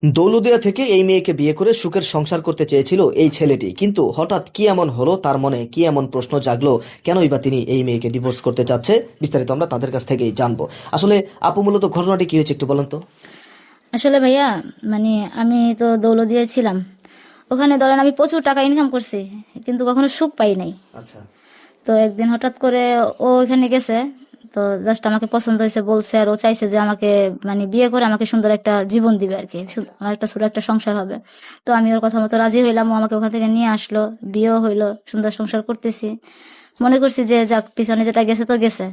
দৌলতদিয়া থেকে এই মেয়েকে বিয়ে করে সুখের সংসার করতে চেয়েছিল এই ছেলেটি, কিন্তু হঠাৎ কি এমন হলো, তার মনে কি এমন প্রশ্ন জাগলো, কেনই বা তিনি এই মেয়েকে ডিভোর্স করতে চাচ্ছে? বিস্তারিত আমরা তাদের কাছ থেকেই জানবো। আসলে আপু, মূলত ঘটনাটি কি হয়েছে একটু বলেন তো। আসলে ভাইয়া, মানে আমি তো দৌলতদিয়ায় ছিলাম। ওখানে ধরেন আমি প্রচুর টাকা ইনকাম করছি, কিন্তু কখনো সুখ পাই নাই। আচ্ছা। তো একদিন হঠাৎ করে ও ওখানে গেছে। তো জাস্ট আমাকে পছন্দ হয়েছে বলছে, আর ও চাইছে যে আমাকে মানে বিয়ে করে আমাকে সুন্দর একটা জীবন দিবে আর কি, আমার একটা ছোট একটা সংসার হবে। তো আমি ওর কথা মতো রাজি হইলাম, ও আমাকে ওখান থেকে নিয়ে আসলো, বিয়েও হইলো, সুন্দর সংসার করতেছি। মনে করছি যে যাক, পিছনে যেটা গেছে তো গেছে,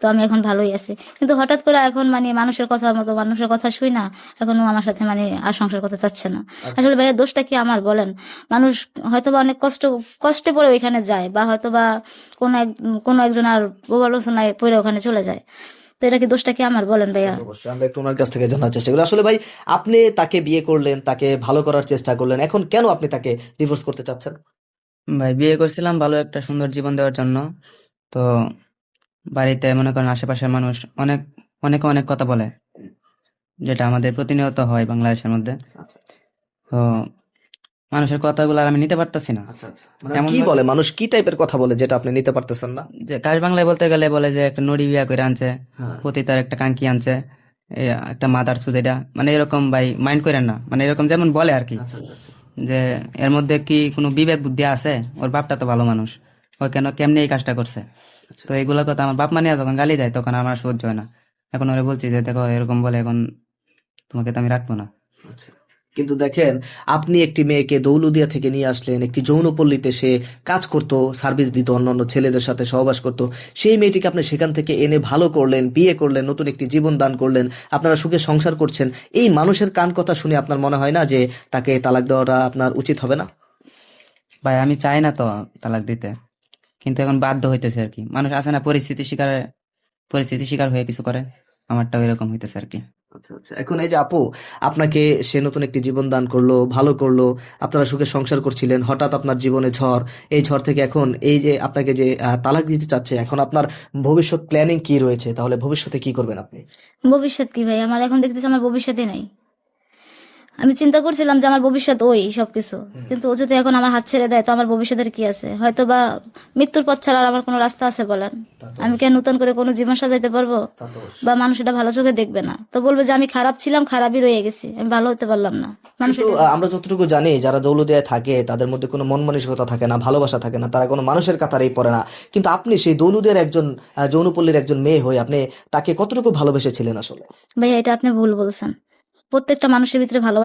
তো আমি এখন ভালোই আছি। কিন্তু হঠাৎ করে এখন মানে মানুষের কথা মতো, মানুষের কথা শুই না, এখন ও আমার সাথে মানে আর সংসার করতে চাচ্ছে না। আচ্ছা। আসলে ভাইয়া, দোষটা কি আমার বলেন? মানুষ হয়তোবা অনেক কষ্টে পড়ে ওইখানে যায়, বা হয়তোবা কোনো একজন আর প্রবলোচনায় পড়ে ওখানে চলে যায়। তো এটা কি, দোষটা কি আমার বলেন ভাইয়া? অবশ্যই আমরা একটু ওনার কাছ থেকে জানার চেষ্টা করি। আসলে ভাই, আপনি তাকে বিয়ে করলেন, তাকে ভালো করার চেষ্টা করলেন, এখন কেন আপনি তাকে ডিভোর্স করতে চাচ্ছেন? ভাই, বিয়ে করছিলাম ভালো একটা সুন্দর জীবন দেওয়ার জন্য। তো বাড়িতে মনে করেন আশেপাশের মানুষ অনেক অনেকে অনেক কথা বলে, যেটা আমাদের প্রতিনিয়ত হয় বাংলাদেশের মধ্যে। আচ্ছা। তো মানুষের কথাগুলো আর আমি নিতে পারতাছি না। আচ্ছা আচ্ছা, মানে এমন কি বলে মানুষ, কি টাইপের কথা বলে যেটা আপনি নিতে পারতেছেন না? যে কাশ বাংলায় বলতে গেলে বলে যে একটা নড়ি বিয়া করে আনছে, হ্যাঁ। পতিতার একটা কাঙ্কি আনছে, একটা মাদার চুদ, এটা মানে এরকম ভাই মাইন্ড করেন না, মানে এরকম যেমন বলে আর কি। আচ্ছা আচ্ছা আচ্ছা। যে এর মধ্যে কি কোনো বিবেক বুদ্ধি আছে? ওর বাপটা তো ভালো মানুষ, ও কেন কেমনি এই কাজটা করছে? আচ্ছা। তো এইগুলা কথা আমার বাপ মানিয়া যখন গালি দেয় তখন আমার সহ্য হয় না। এখন ওরে বলছি যে দেখো এরকম বলে, এখন তোমাকে তো আমি রাখবো না। আচ্ছা। কিন্তু দেখেন, আপনি একটি মেয়েকে দৌলুদিয়া থেকে নিয়ে আসলেন, একটি যৌনপল্লীতে সে কাজ করত, সার্ভিস দিত, অন্যান্য ছেলেদের সাথে সহবাস করত। সেই মেয়েটিকে আপনি সেখান থেকে এনে ভালো করলেন, বিয়ে করলেন, নতুন একটি জীবন দান করলেন, আপনারা সুখে সংসার করছেন। এই মানুষের কান কথা শুনে আপনার মনে হয় না যে তাকে তালাক দেওয়াটা আপনার উচিত হবে না? ভাই, আমি চাই না তো তালাক দিতে, কিন্তু এখন বাধ্য হইতেছে আর কি। মানুষ আছে না, পরিস্থিতি শিকার হয়ে কিছু করে, আমারটাও এরকম হইতেছে আর কি। আচ্ছা আচ্ছা, এখন এই যে আপু, আপনাকে সে নতুন একটি জীবন দান করলো, ভালো করলো, আপনারা সুখে সংসার করছিলেন, হঠাৎ আপনার জীবনে ঝড়। এই ঝড় থেকে এখন এই যে আপনাকে যে তালাক দিতে চাচ্ছে, এখন আপনার ভবিষ্যৎ প্ল্যানিং কি রয়েছে? তাহলে ভবিষ্যতে কি করবেন আপনি? ভবিষ্যৎ কি ভাই, আমার এখন দেখতেছি আমার ভবিষ্যৎই নাই। আমি চিন্তা করছিলাম যে আমার ভবিষ্যৎ ওই সবকিছু, কিন্তু ও যদি এখন আমার হাত ছেড়ে দেয়, তো আমার ভবিষ্যতের কি আছে? হয়তো বা মৃত্যুর পথ ছাড়া আর আমার কোনো রাস্তা আছে বলেন? তা তো আমি কি আর নতুন করে কোনো জীবন সাজাইতে পারবো? তা তো অবশ্যই। বা মানুষ এটা ভালো চোখে দেখবে না, তো বলবে যে আমি খারাপ ছিলাম, খারাপই রয়ে গেছি, আমি ভালো হতে পারলাম না। মানুষ কিন্তু এটা আমরা যতটুকু জানি, যারা দৌলদিয়ায় থাকে তাদের মধ্যে কোনো মন মানসিকতা থাকে না, ভালোবাসা থাকে না, তারা কোনো মানুষের কাতারেই পড়ে না। কিন্তু আপনি সেই দৌলুদিয়ার একজন যৌনপল্লীর একজন মেয়ে হয়ে আপনি তাকে কতটুকু ভালোবেসেছিলেন আসলে? ভাইয়া, এটা আপনি ভুল বলছেন। প্রত্যেকটা মানুষের ভিতরে ভালো